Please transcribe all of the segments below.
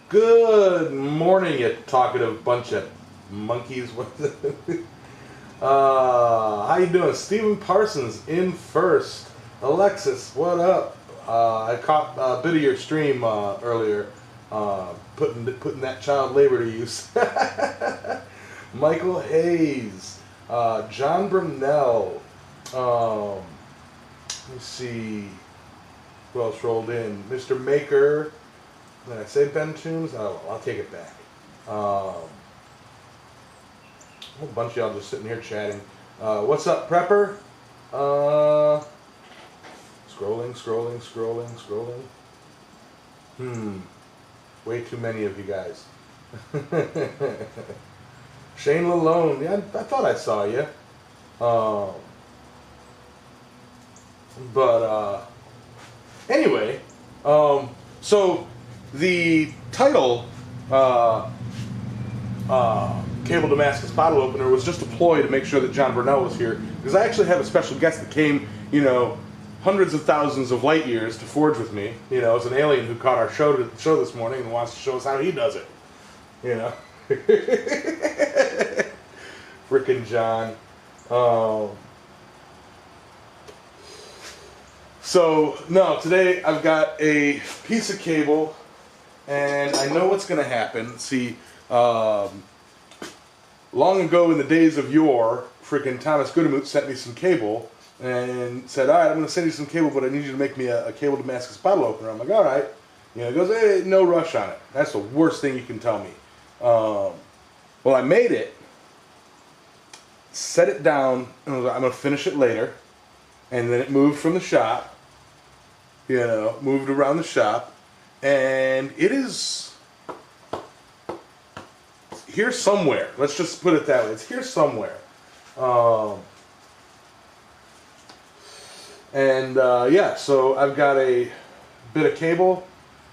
Good morning, you talkative bunch of monkeys. How you doing? Stephen Parsons in first. Alexis, what up? I caught a bit of your stream earlier, putting that child labor to use. Michael Hayes, John Brunell. Let me see who else rolled in. Mr. Maker. Did I say Ben Toombs? Oh, I'll take it back. A whole bunch of y'all just sitting here chatting. What's up, Prepper? Scrolling. Way too many of you guys. Shane Lalone. Yeah, I thought I saw you. Anyway, so the title, Cable Damascus Bottle Opener, was just a ploy to make sure that John Brunell was here, because I actually have a special guest that came, hundreds of thousands of light years to forge with me. It's an alien who caught our show this morning and wants to show us how he does it. Frickin' John. Today I've got a piece of cable, and I know what's going to happen. See, long ago in the days of yore, frickin' Thomas Goodemoot sent me some cable and said, all right, I'm going to send you some cable, but I need you to make me a cable Damascus bottle opener. I'm like, all right. He goes, hey, no rush on it. That's the worst thing you can tell me. Well, I made it, set it down, and I was like, I'm going to finish it later. And then it moved from the shop, moved around the shop, and it is here somewhere. Let's just put it that way. It's here somewhere. So I've got a bit of cable.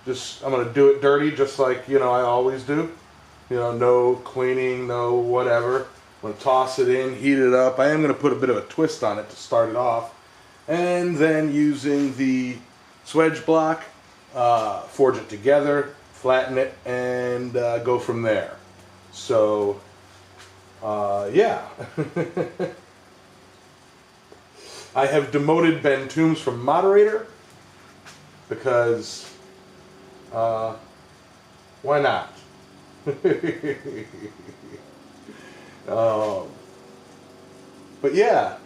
I'm going to do it dirty just like, I always do. No cleaning, no whatever. I'm going to toss it in, heat it up. I am going to put a bit of a twist on it to start it off. And then using the swedge block, forge it together, flatten it, and go from there. So, yeah. I have demoted Ben Toombs from moderator because, why not? But yeah,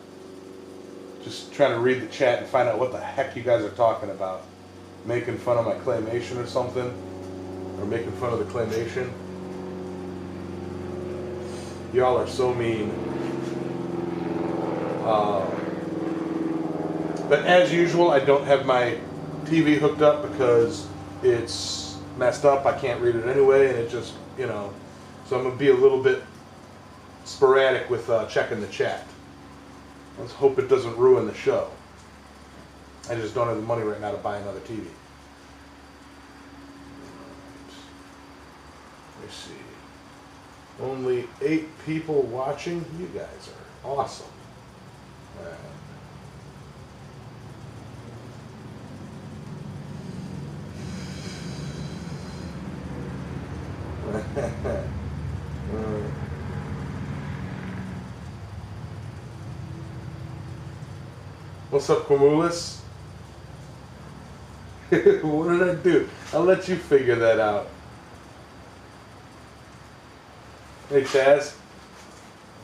just trying to read the chat and find out what the heck you guys are talking about. Making fun of my claymation or something? Or making fun of the claymation? Y'all are so mean. But as usual, I don't have my TV hooked up because it's messed up. I can't read it anyway, and it just, so I'm going to be a little bit sporadic with checking the chat. Let's hope it doesn't ruin the show. I just don't have the money right now to buy another TV. Let me see. Only 8 people watching. You guys are awesome. All right. What's up, Cormulis? What did I do? I'll let you figure that out. Hey, Chaz.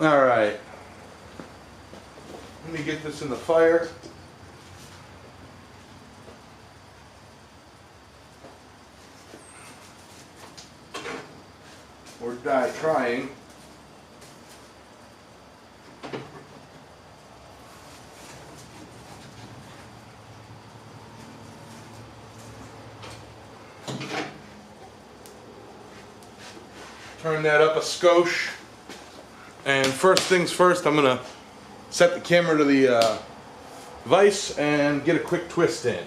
All right. Let me get this in the fire. Or die trying. Turn that up a skosh. And first things first, I'm going to set the camera to the vise and get a quick twist in.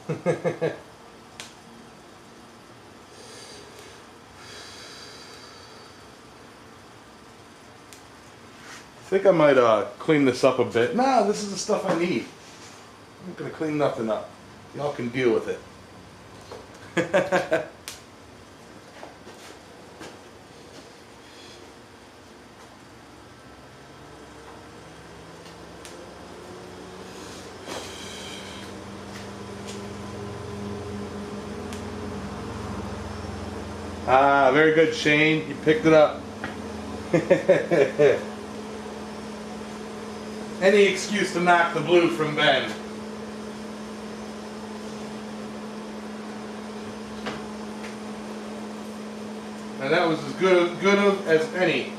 I think I might clean this up a bit. Nah, this is the stuff I need. I'm not going to clean nothing up. Y'all can deal with it. Ah, very good, Shane. You picked it up. Any excuse to knock the blue from Ben. And that was as good as any.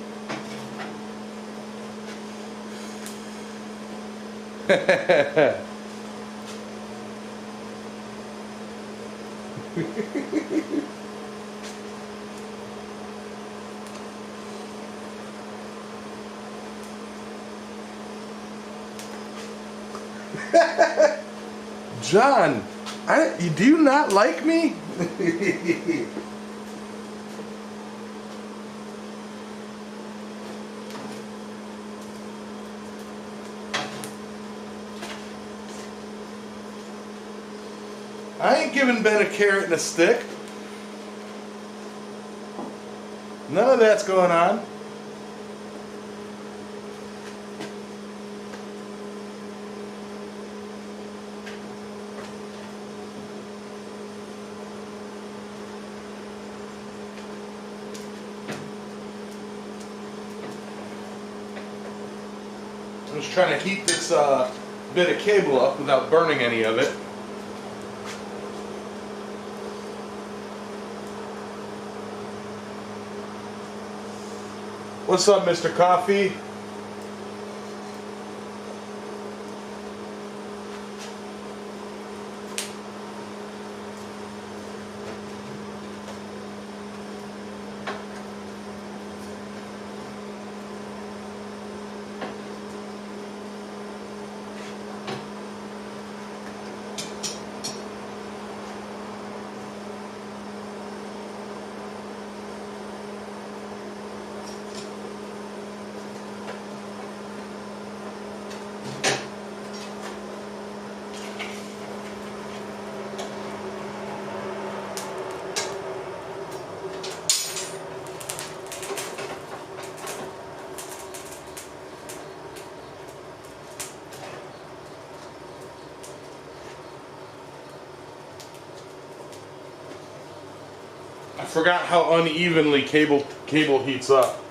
John, do you not like me? I ain't giving Ben a carrot and a stick. None of that's going on. I'm just trying to heat this bit of cable up without burning any of it. What's up, Mr. Coffee? I forgot how unevenly cable heats up.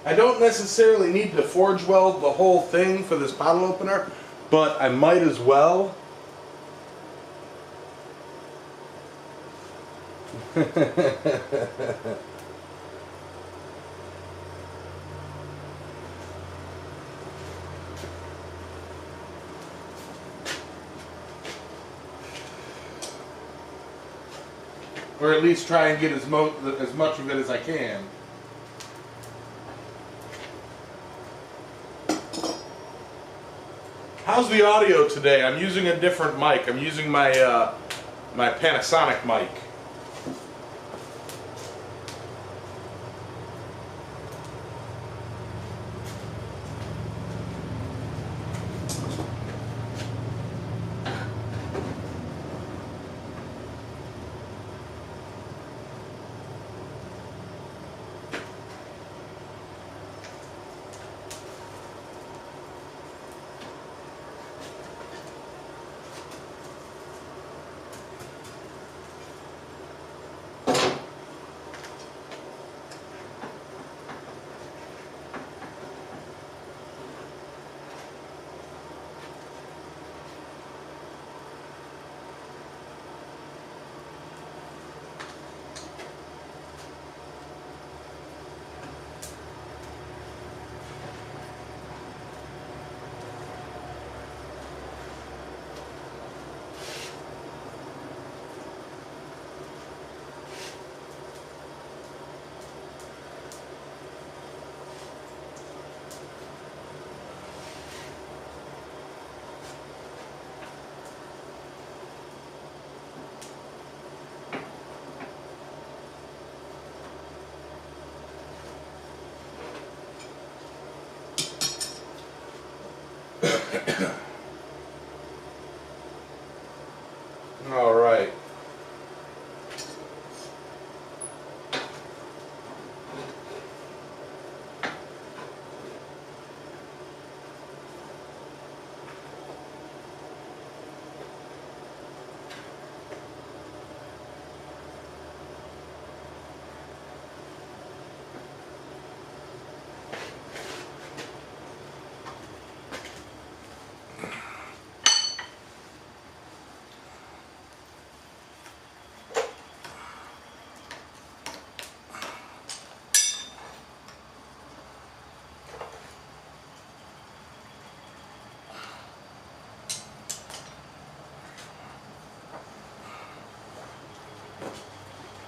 I don't necessarily need to forge weld the whole thing for this bottle opener, but I might as well. Or at least try and get as much of it as I can. How's the audio today? I'm using a different mic. I'm using my my Panasonic mic.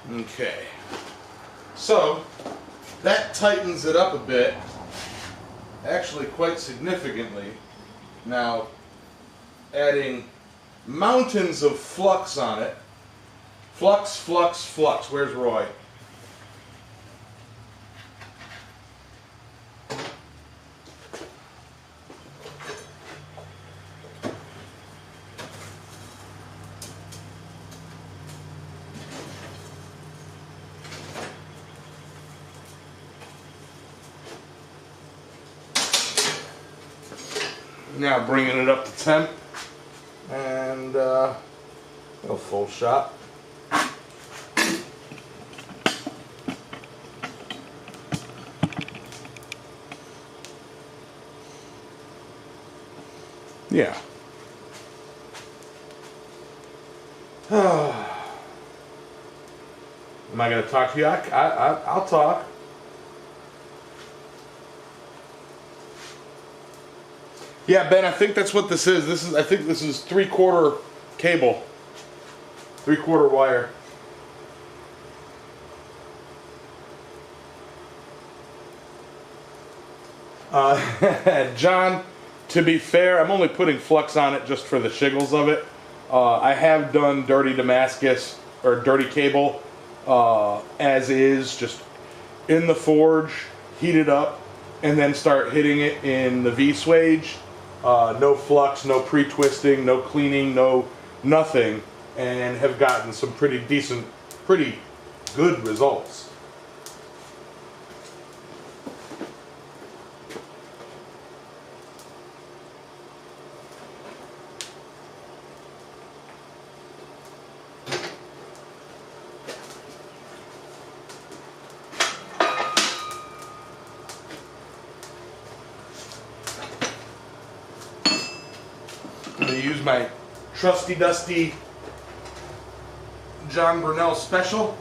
Okay, so that tightens it up a bit, actually quite significantly. Now, adding mountains of flux on it. Flux, flux, flux. Where's Roy? Now bringing it up to temp, and a full shot. Yeah. Am I going to talk to you? I'll talk. Yeah, Ben, I think that's what this is. I think this is 3/4 cable. 3/4 wire. John, to be fair, I'm only putting flux on it just for the shiggles of it. I have done dirty Damascus, or dirty cable, as is, just in the forge, heat it up, and then start hitting it in the V-swage. No flux, no pre-twisting, no cleaning, no nothing, and have gotten some pretty decent, pretty good results. I'm going to use my trusty dusty John Brunel Special.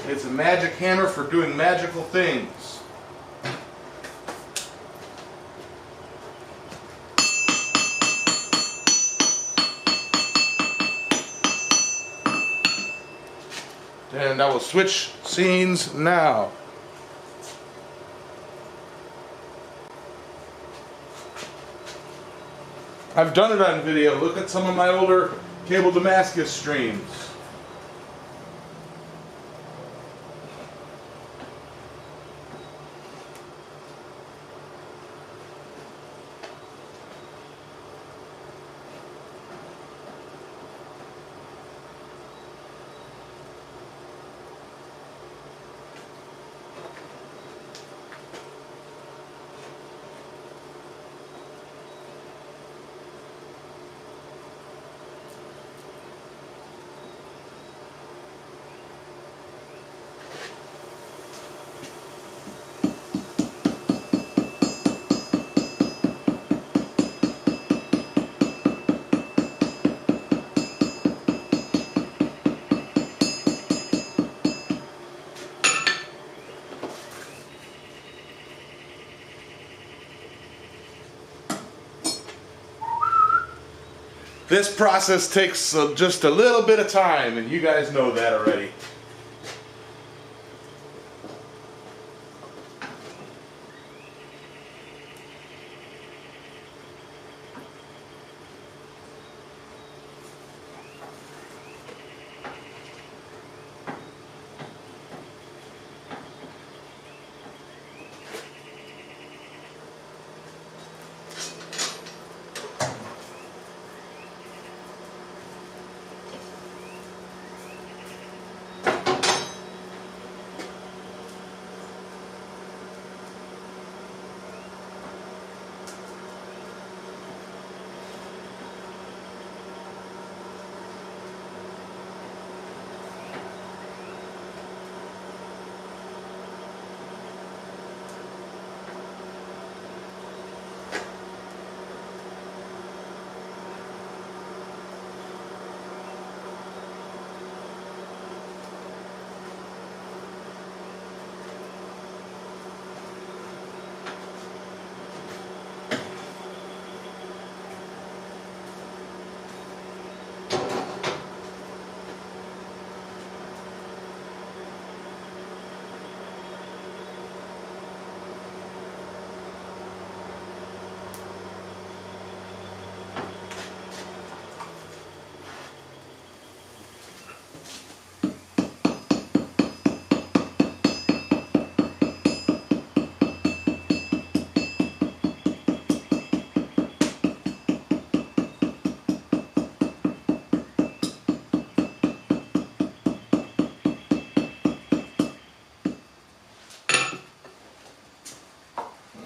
It's a magic hammer for doing magical things. And I will switch scenes now. I've done it on video. Look at some of my older Cable Damascus streams. This process takes just a little bit of time, and you guys know that already.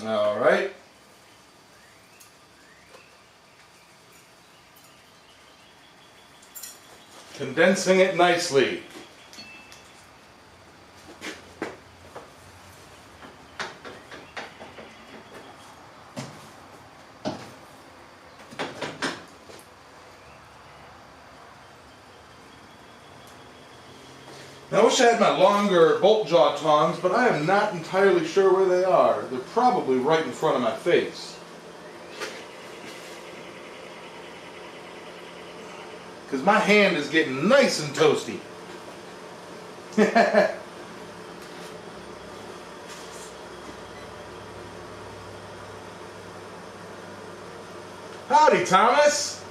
All right. Condensing it nicely. Now, I wish I had my longer bolt jaw tongs, but I am not entirely sure where they are. They're probably right in front of my face. Because my hand is getting nice and toasty. Howdy, Thomas.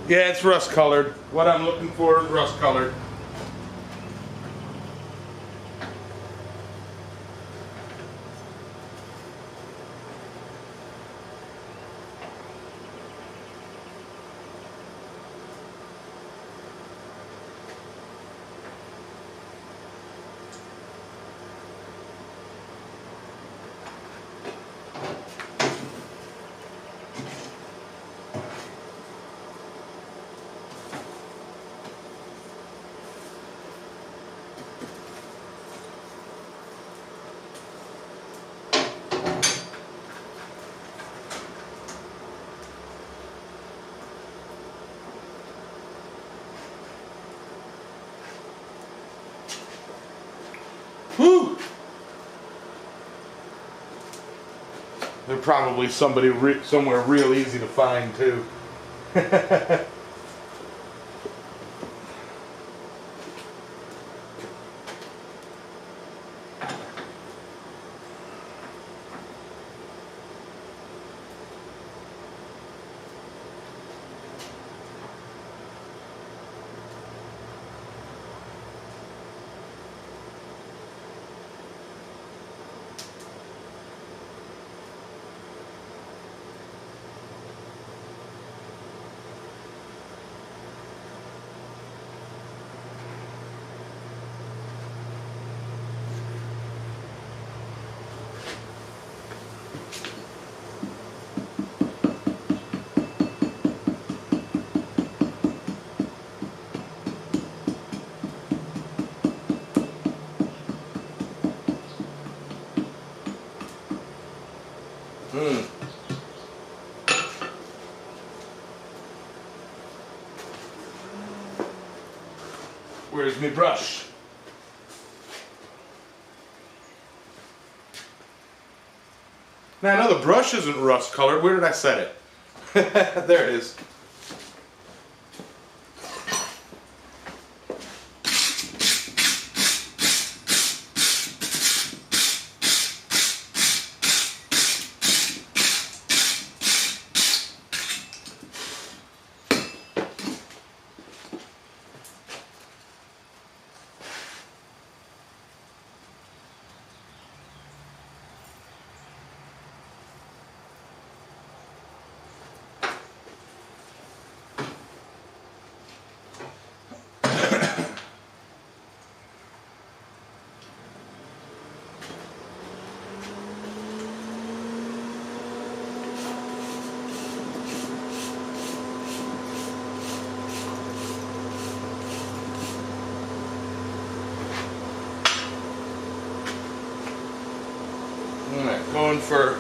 Yeah, it's rust colored. What I'm looking for is rust colored. Whew! They're probably somewhere real easy to find too. Where's my brush? Now I know the brush isn't rust colored. Where did I set it? There it is. Alright, going for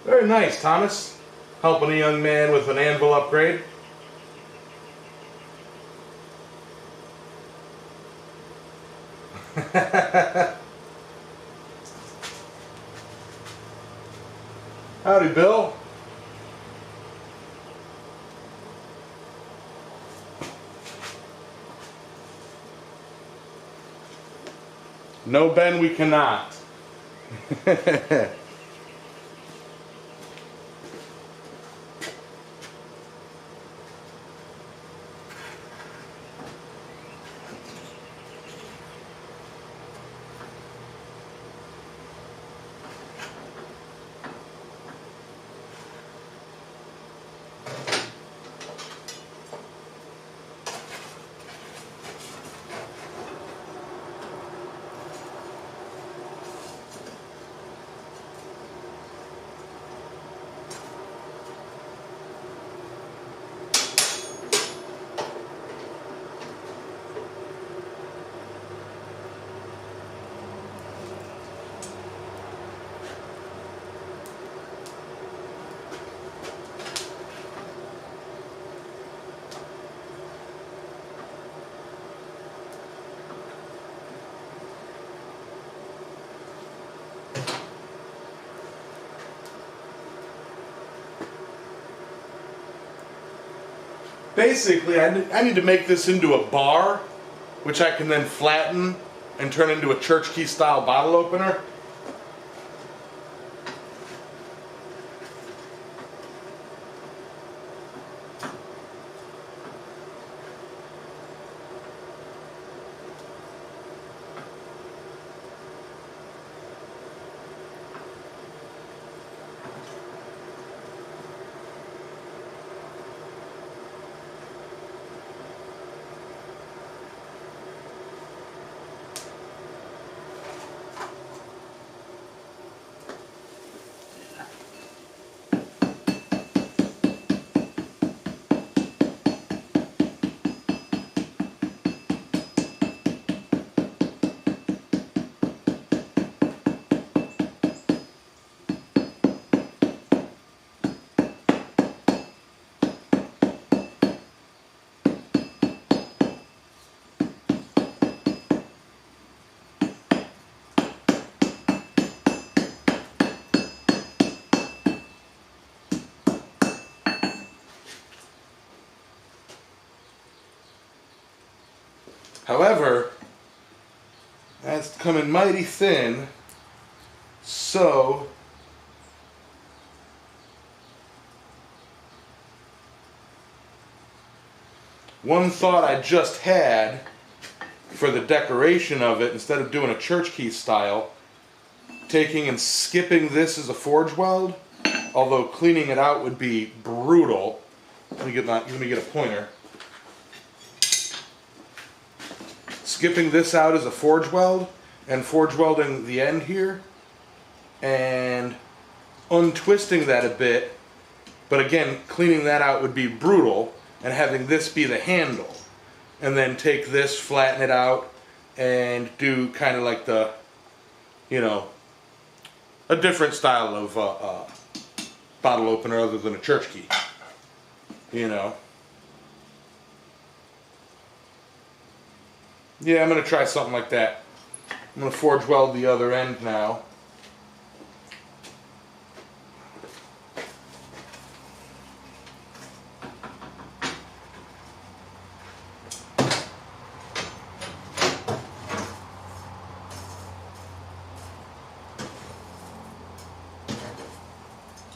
Very nice, Thomas. Helping a young man with an anvil upgrade. Howdy, Bill. No, Ben, we cannot. Basically, I need to make this into a bar, which I can then flatten and turn into a church key style bottle opener. However, that's coming mighty thin, so one thought I just had for the decoration of it, instead of doing a church key style, taking and skipping this as a forge weld, although cleaning it out would be brutal. Let me get a pointer. Skipping this out as a forge weld and forge welding the end here and untwisting that a bit, but again cleaning that out would be brutal, and having this be the handle, and then take this, flatten it out, and do kind of like the, you know, a different style of bottle opener other than a church key, you know. Yeah, I'm going to try something like that. I'm going to forge weld the other end now.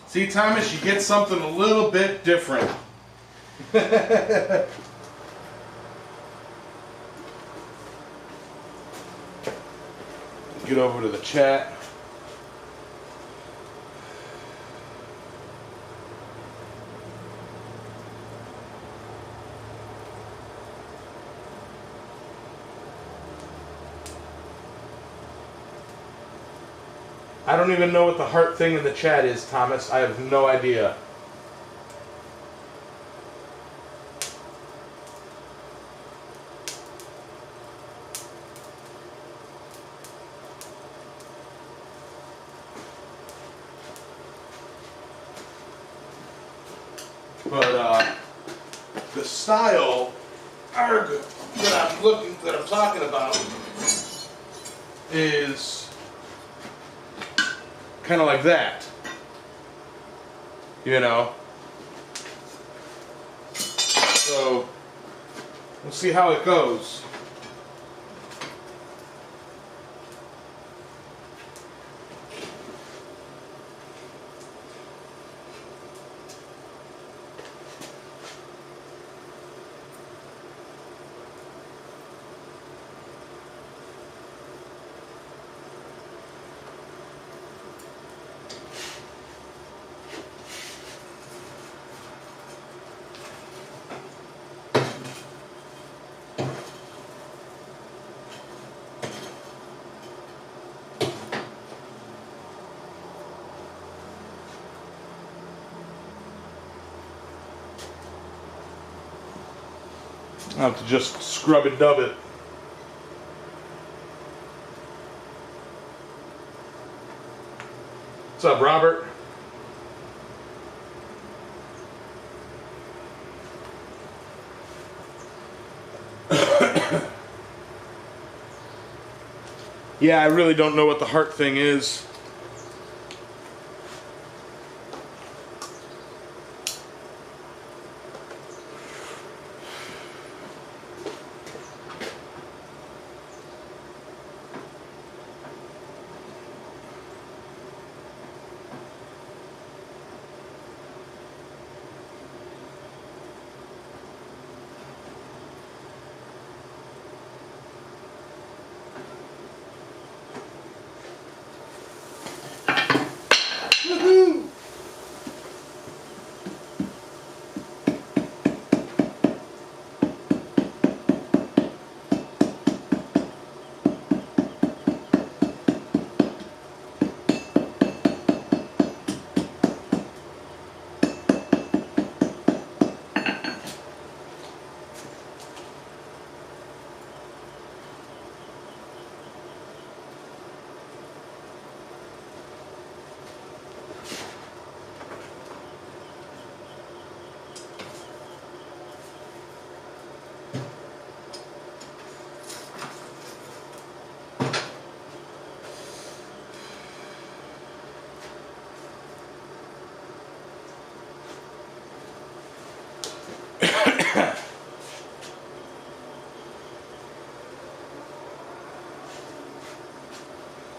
See, Thomas, you get something a little bit different. Get over to the chat. I don't even know what the heart thing in the chat is, Thomas. I have no idea. But the style that I'm talking about is kind of like that, you know. So we'll see how it goes. I'll have to just scrub and dub it. What's up, Robert? Yeah, I really don't know what the heart thing is.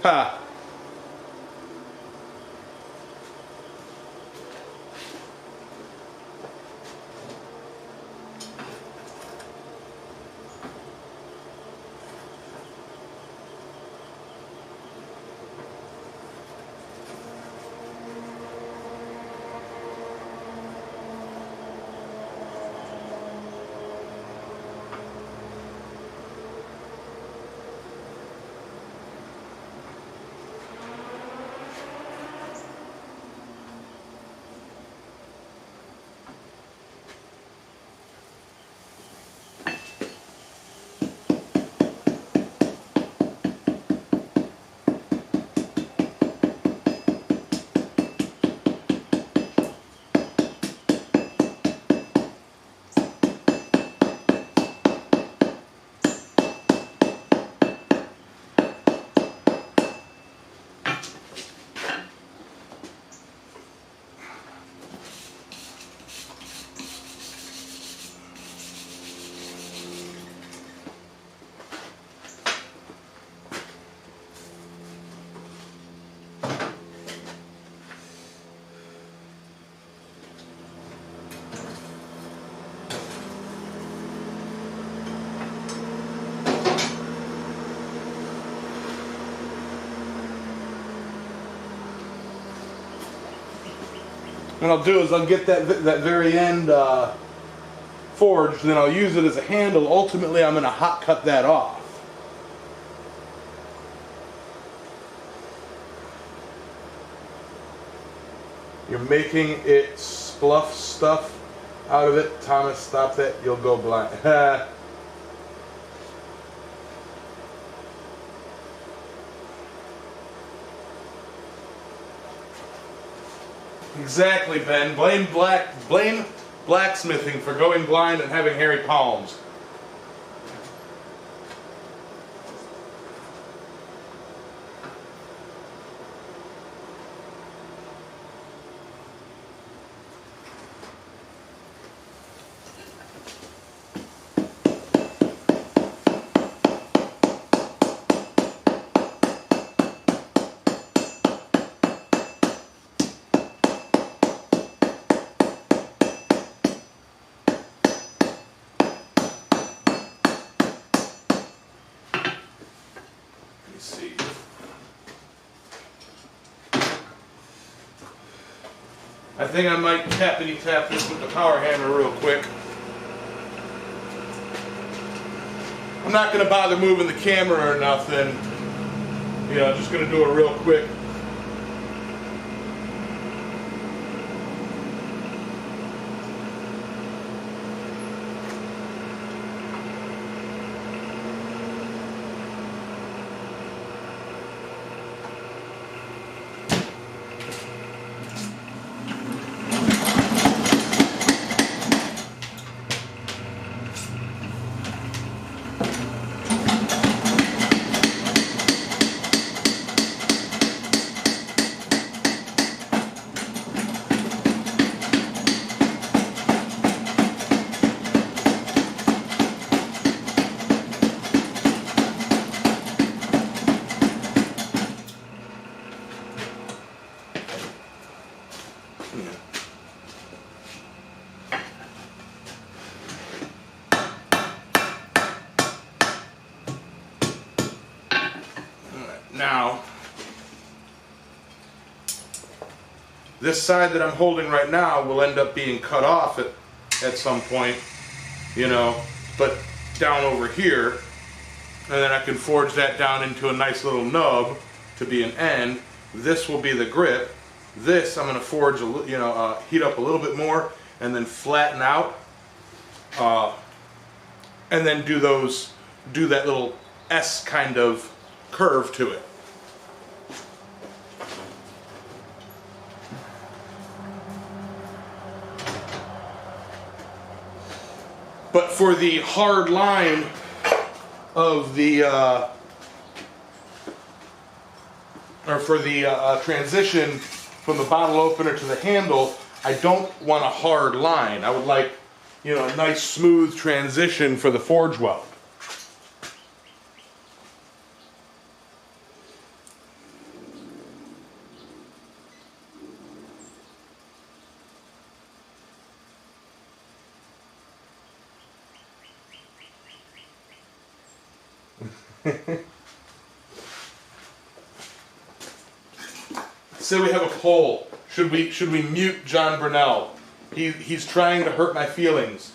Ha! What I'll do is I'll get that very end forged, then I'll use it as a handle. Ultimately, I'm going to hot cut that off. You're making it spluff stuff out of it. Thomas, stop that. You'll go blind. Exactly, Ben. Blame blacksmithing for going blind and having hairy palms. I think I might tappity tap this with the power hammer real quick. I'm not going to bother moving the camera or nothing. You know, just going to do it real quick. Now, this side that I'm holding right now will end up being cut off at some point, you know, but down over here, and then I can forge that down into a nice little nub to be an end. This will be the grip. This I'm going to forge, heat up a little bit more and then flatten out, and then do that little S kind of curve to it. But for the hard line of the transition from the bottle opener to the handle, I don't want a hard line. I would like, you know, a nice smooth transition for the forge weld. Say we have a poll. Should we mute John Brunell? He's trying to hurt my feelings.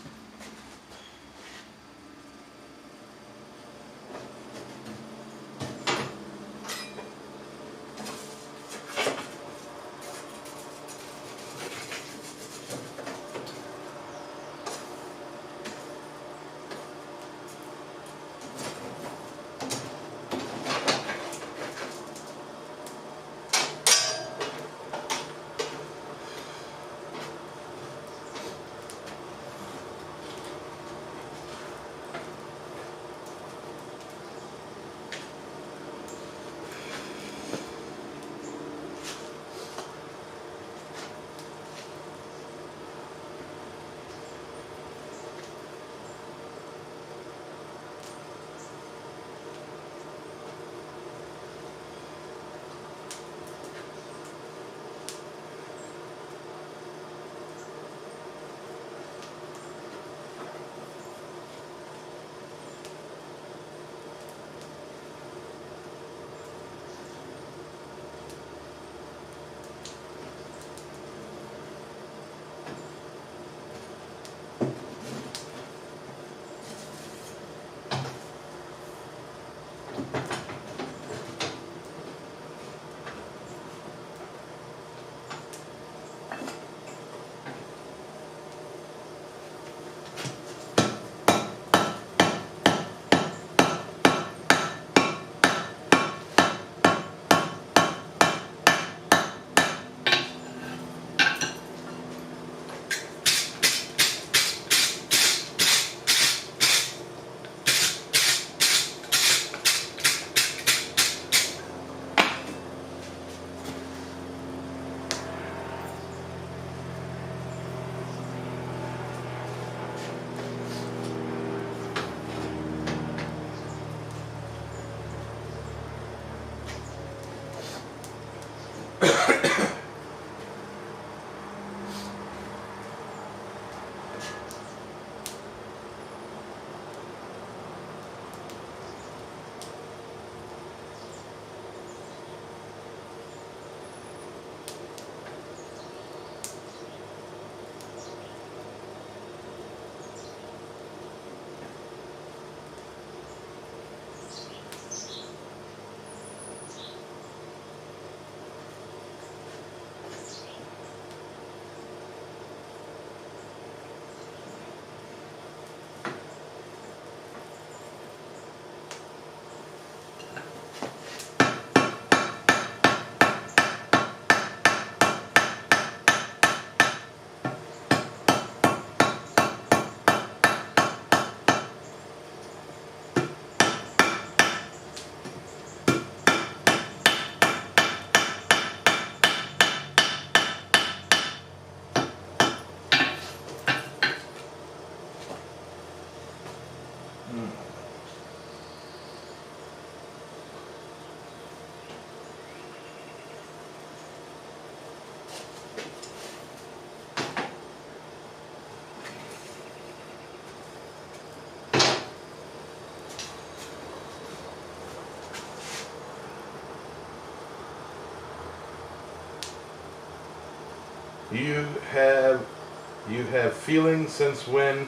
You have feelings since when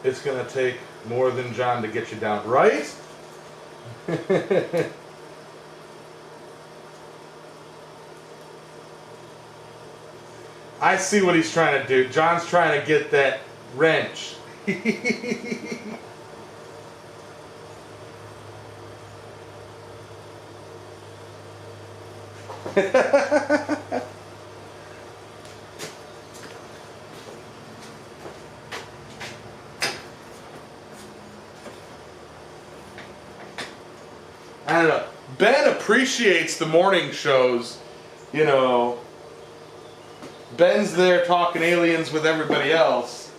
it's going to take more than John to get you down, right? I see what he's trying to do. John's trying to get that wrench. I don't know. Ben appreciates the morning shows, you know. Ben's there talking aliens with everybody else.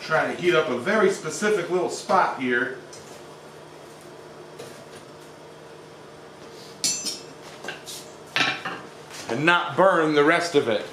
Trying to heat up a very specific little spot here. And not burn the rest of it.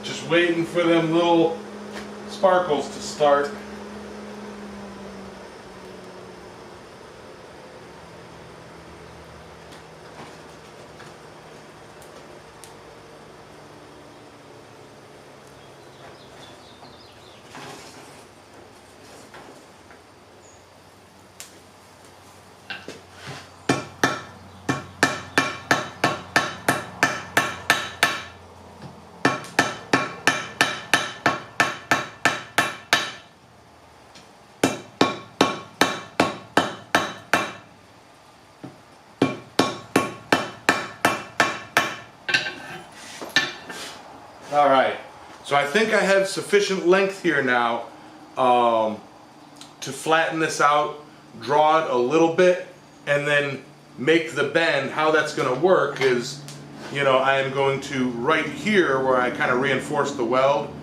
Just waiting for them little sparkles to start. All right, so I think I have sufficient length here now to flatten this out, draw it a little bit, and then make the bend. How that's going to work is, you know, I am going to, right here where I kind of reinforce the weld,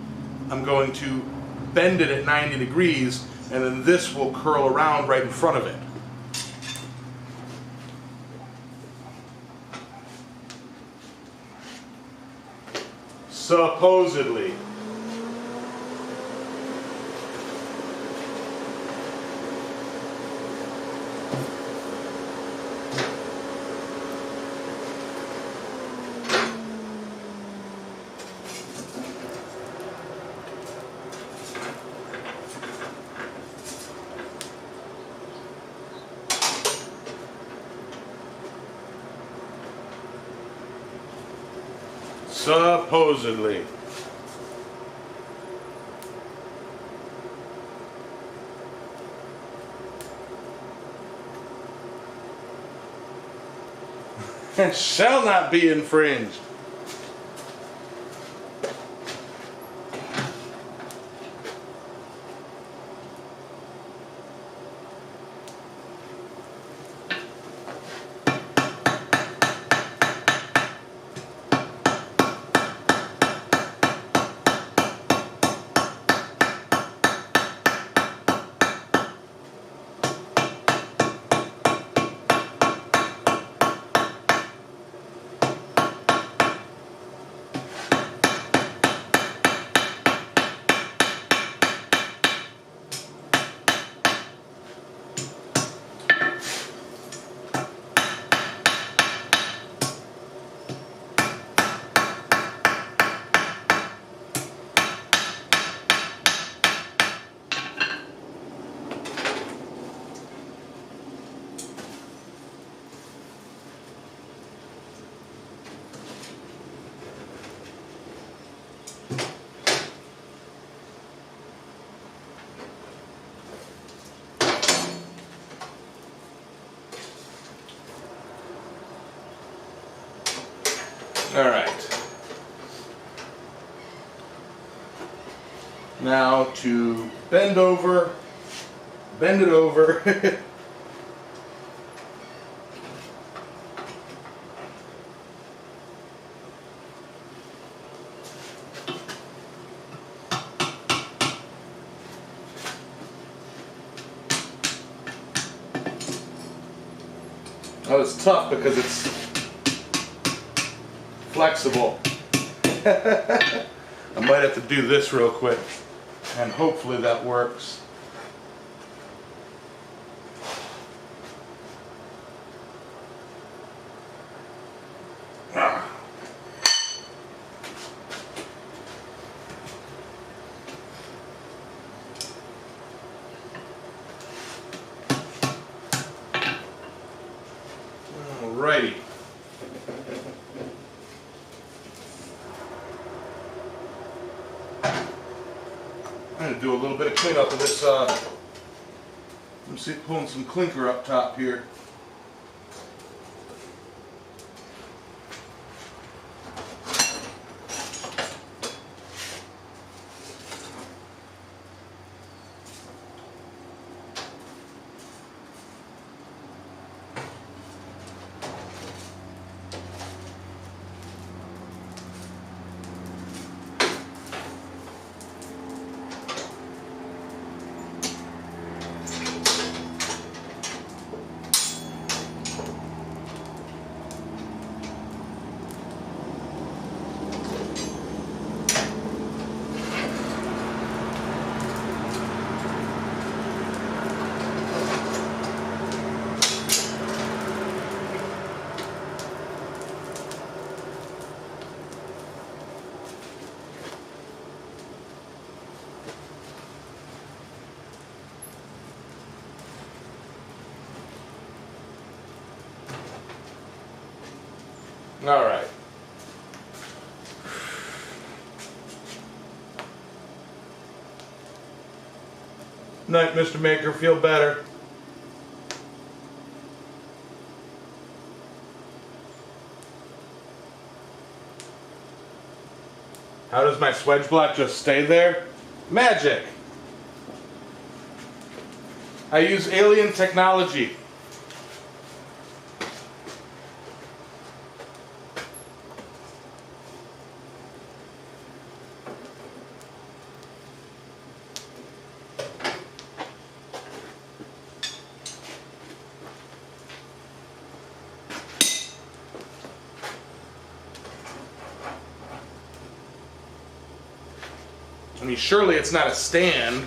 I'm going to bend it at 90 degrees, and then this will curl around right in front of it. Supposedly. Supposedly. And shall not be infringed. All right. Now to bend it over. Oh, it's tough because it's flexible. I might have to do this real quick, and hopefully that works. Alrighty. I'm going to do a little bit of cleanup of this. I'm pulling some clinker up top here. All right. Night, Mr. Maker. Feel better. How does my swedge block just stay there? Magic. I use alien technology. I mean, surely it's not a stand.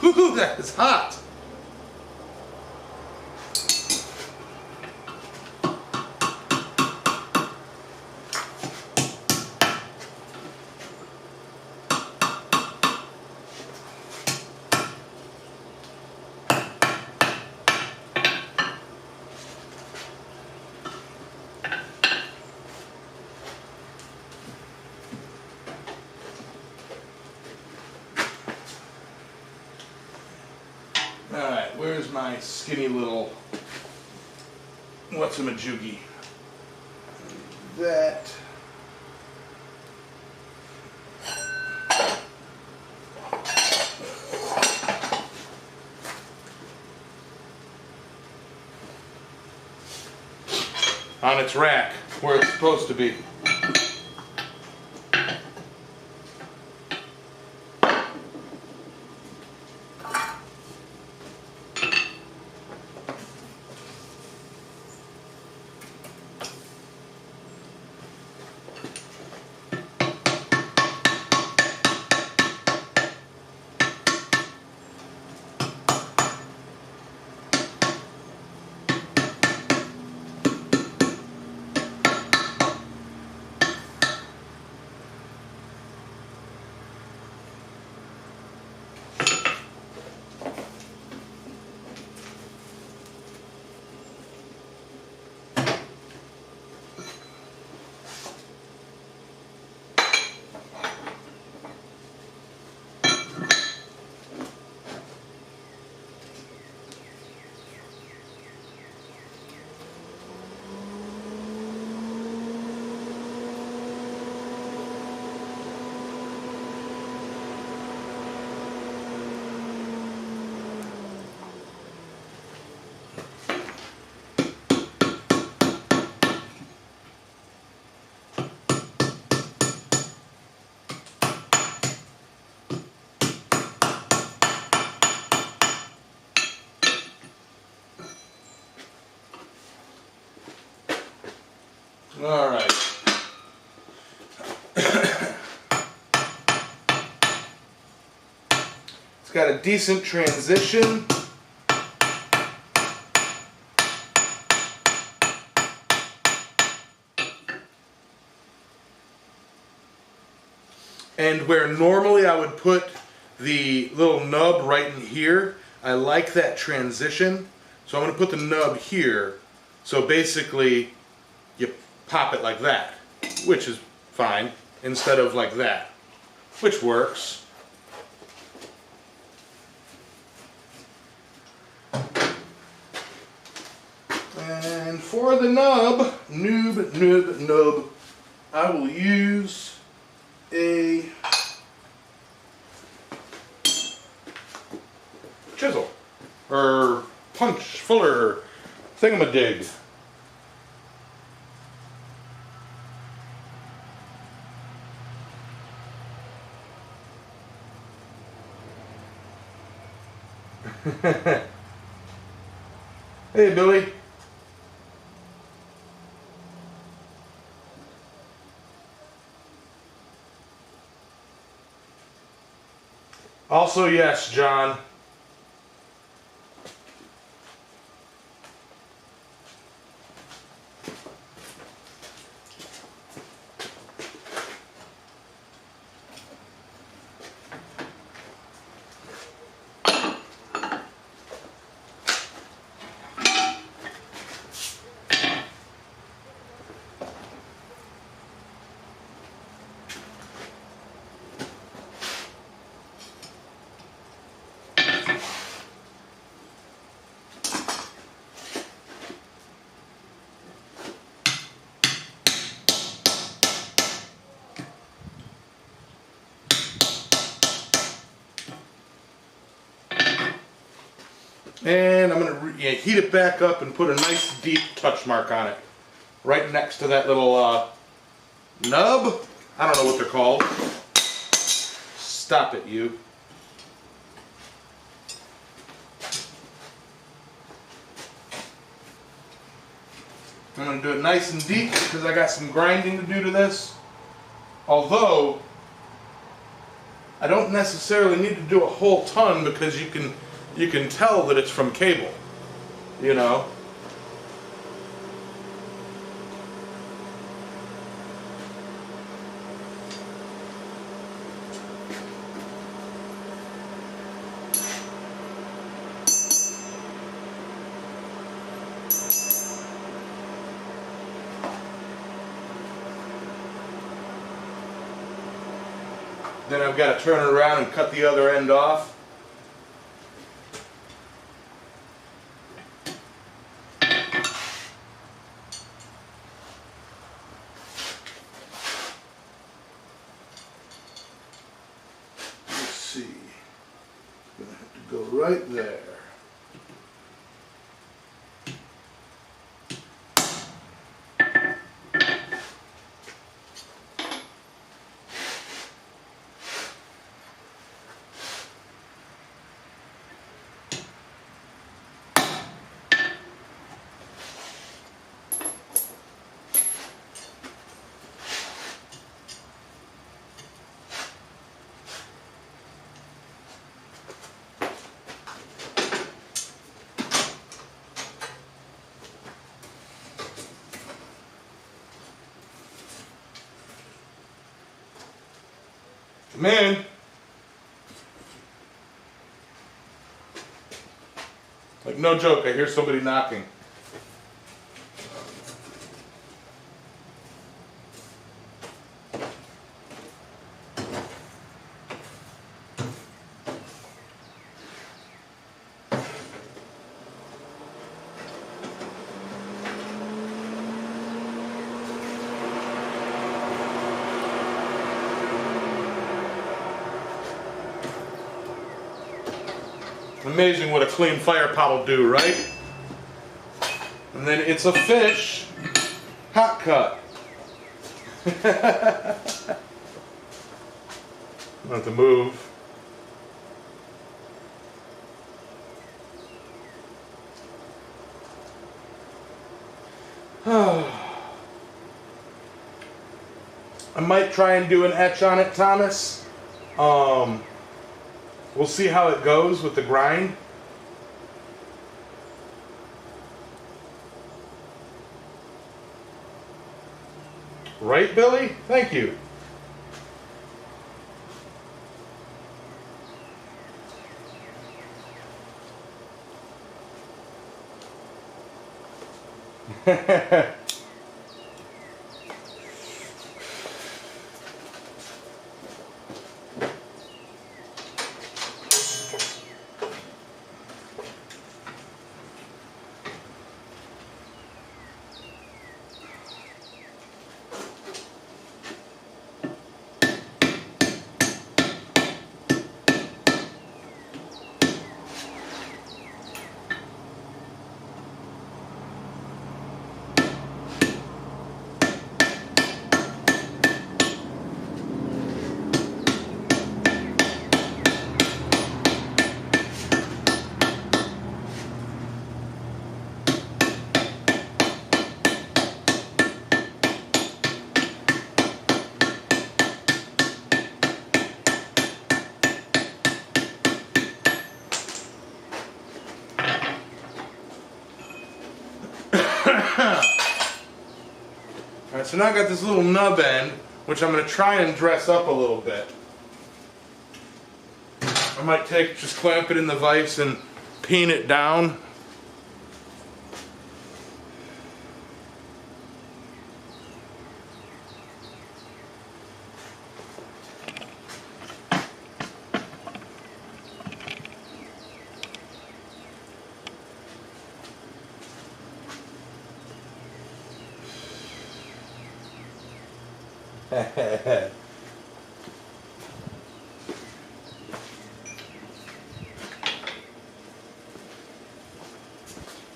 Whoo, that is hot. my skinny little what's-a-majoogie. That. On its rack, where it's supposed to be. All right. It's got a decent transition. And where normally I would put the little nub right in here, I like that transition. So I'm going to put the nub here. So basically, you pop it like that, which is fine, instead of like that, which works. And for the nub, nub, I will use a chisel, or punch, fuller, thingamadig. Hey, Billy. Also, yes, John. And I'm going to heat it back up and put a nice deep touch mark on it. Right next to that little nub. I don't know what they're called. Stop it, you. I'm going to do it nice and deep because I got some grinding to do to this. Although, I don't necessarily need to do a whole ton because you can tell that it's from cable, you know. Then I've got to turn it around and cut the other end off. right there. Man, like no joke, I hear somebody knocking. Amazing what a clean fire pot will do, right? And then it's a fish hot cut. I have to move. I might try and do an etch on it, Thomas. We'll see how it goes with the grind. Right, Billy? Thank you. Alright, so now I got this little nub end, which I'm going to try and dress up a little bit. I might just clamp it in the vise and peen it down.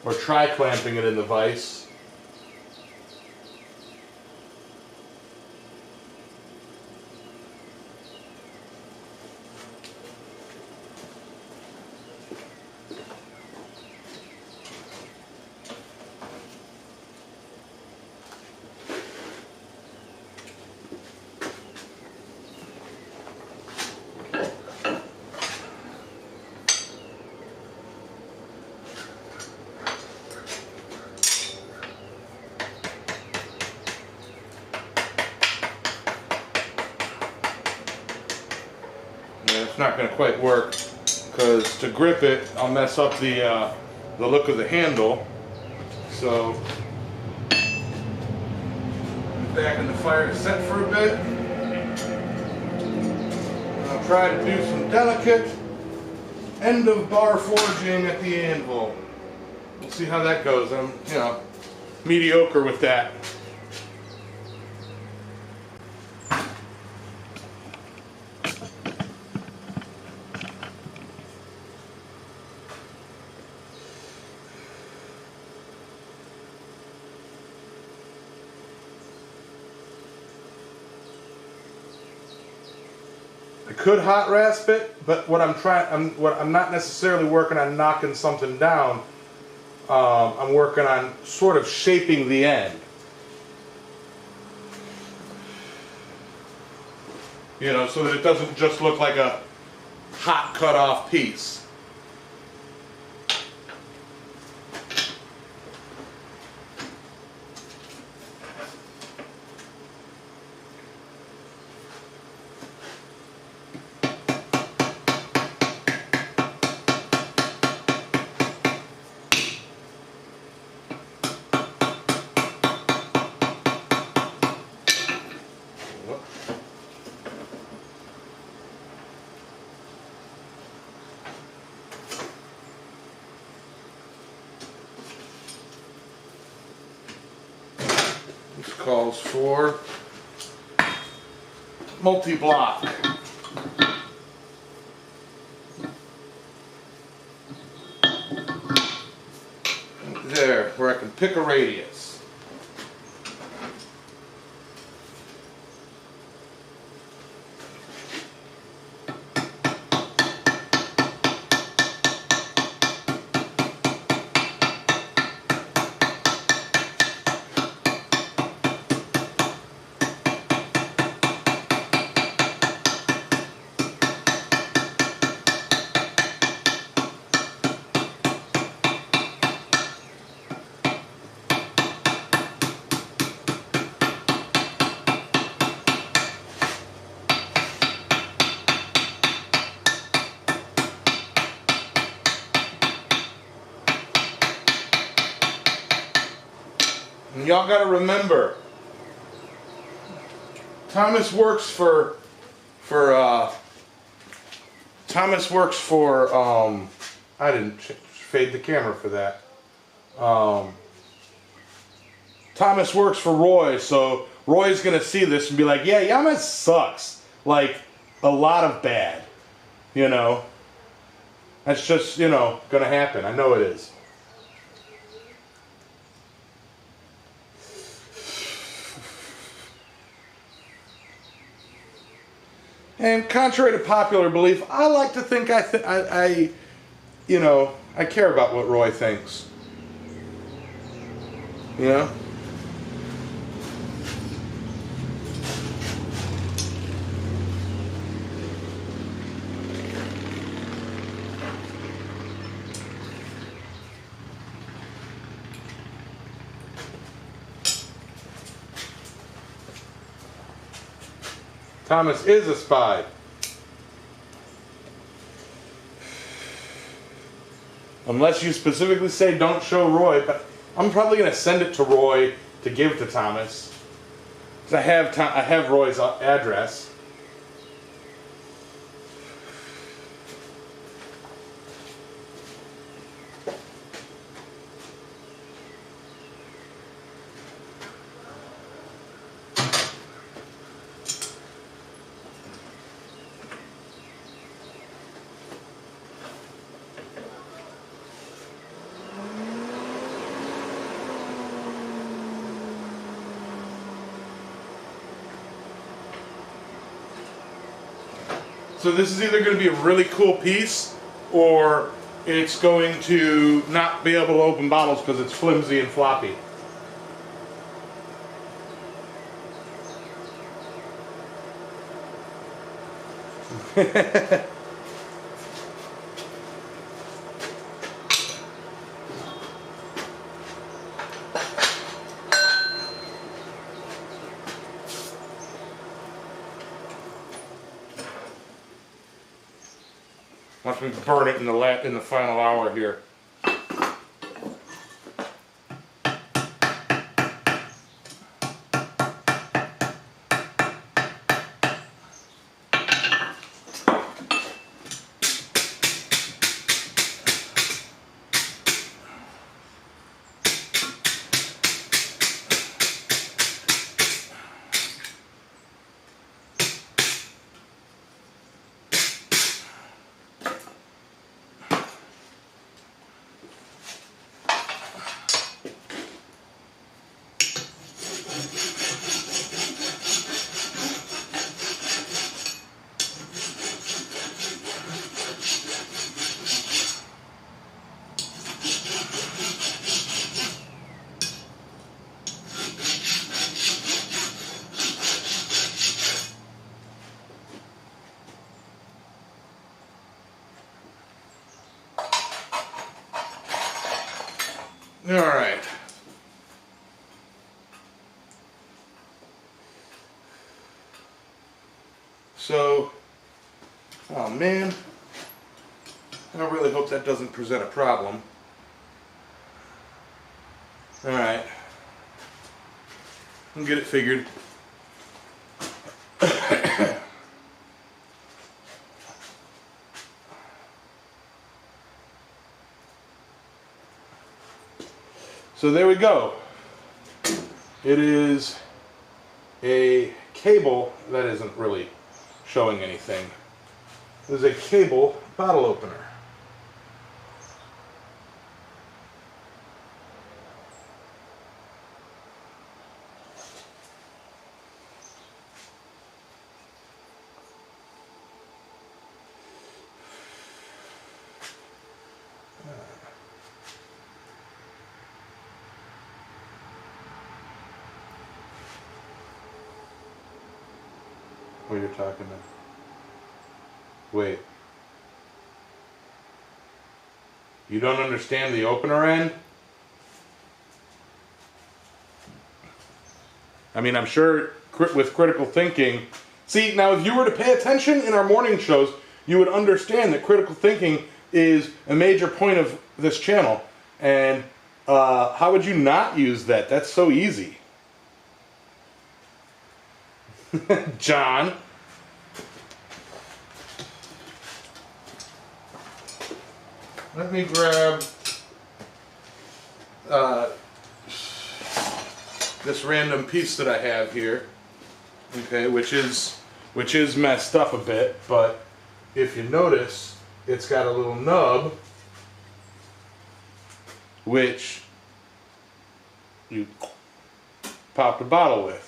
Or try clamping it in the vise. It's not going to quite work because to grip it, I'll mess up the look of the handle. So back in the fire to set for a bit. And I'll try to do some delicate end of bar forging at the anvil. We'll see how that goes. I'm, mediocre with that. I could hot rasp it, but what I'm not necessarily working on knocking something down. I'm working on sort of shaping the end. You know, so that it doesn't just look like a hot cut off piece. This calls for multi-block. There, where I can pick a radius. And y'all got to remember, Thomas works for I didn't fade the camera for that. Thomas works for Roy, so Roy's gonna see this and be like, yeah, Yamez sucks. Like, a lot of bad. You know? That's just, you know, gonna happen. I know it is. And contrary to popular belief, I like to think I you know, I care about what Roy thinks. You know? Thomas is a spy. Unless you specifically say don't show Roy, but I'm probably going to send it to Roy to give to Thomas. Because I have Roy's address. So this is either going to be a really cool piece, or it's going to not be able to open bottles because it's flimsy and floppy. Once we burn it in the final hour here. So, oh man, I really hope that doesn't present a problem. Alright, I'll get it figured. So there we go. It is a cable that isn't really showing anything. It is a cable bottle opener. What you're talking about? Wait. You don't understand the opener end? I mean, I'm sure with critical thinking... See, now if you were to pay attention in our morning shows, you would understand that critical thinking is a major point of this channel. And how would you not use that? That's so easy. John. Let me grab this random piece that I have here, okay, which is messed up a bit, but if you notice, it's got a little nub which you pop the bottle with.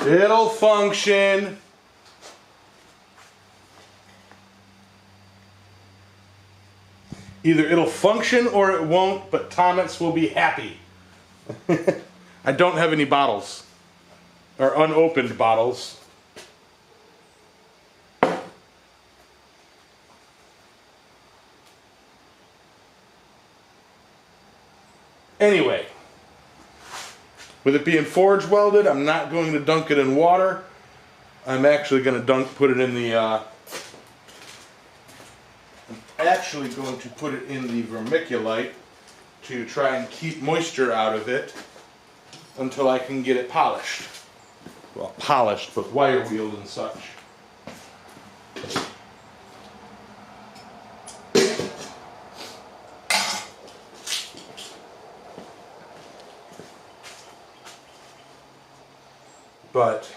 It'll function. Either it'll function or it won't, but Thomas will be happy. I don't have any bottles, or unopened bottles. Anyway, with it being forge welded, I'm not going to dunk it in water. I'm actually going to put it in the vermiculite to try and keep moisture out of it until I can get it polished. Well, polished, but wire wheeled and such. But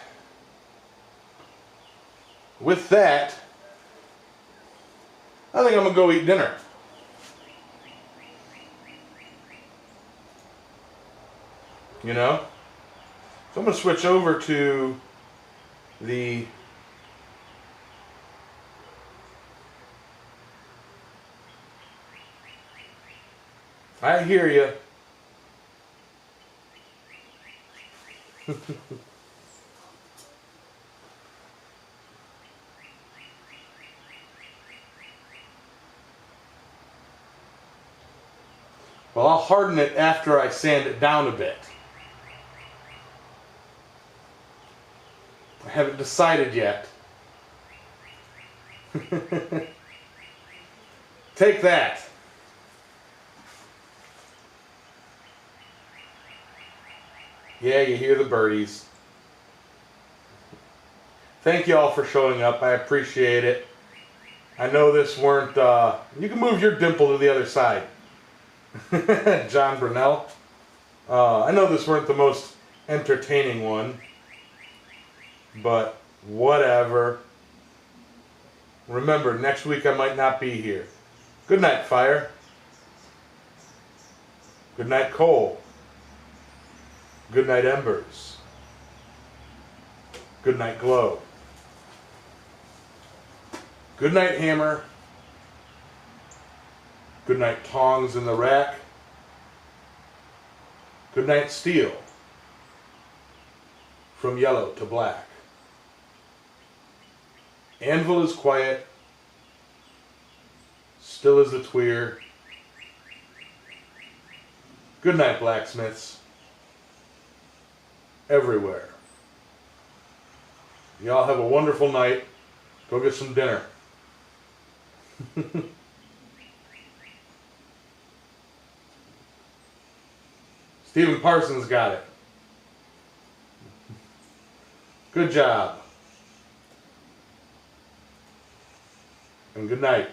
with that, I think I'm going to go eat dinner. You know? So I'm going to switch over to the I hear you. Well, I'll harden it after I sand it down a bit. I haven't decided yet. Take that. Yeah, you hear the birdies. Thank you all for showing up. I appreciate it. I know this weren't... you can move your dimple to the other side. John Brunell. I know this weren't the most entertaining one, but whatever. Remember, next week I might not be here. Good night, fire. Good night, coal. Good night, embers. Good night, glow. Good night, hammer. Good night, tongs in the rack. Good night, steel. From yellow to black. Anvil is quiet. Still as the tweer. Good night, blacksmiths. Everywhere. Y'all have a wonderful night. Go get some dinner. Stephen Parsons got it. Good job. And good night.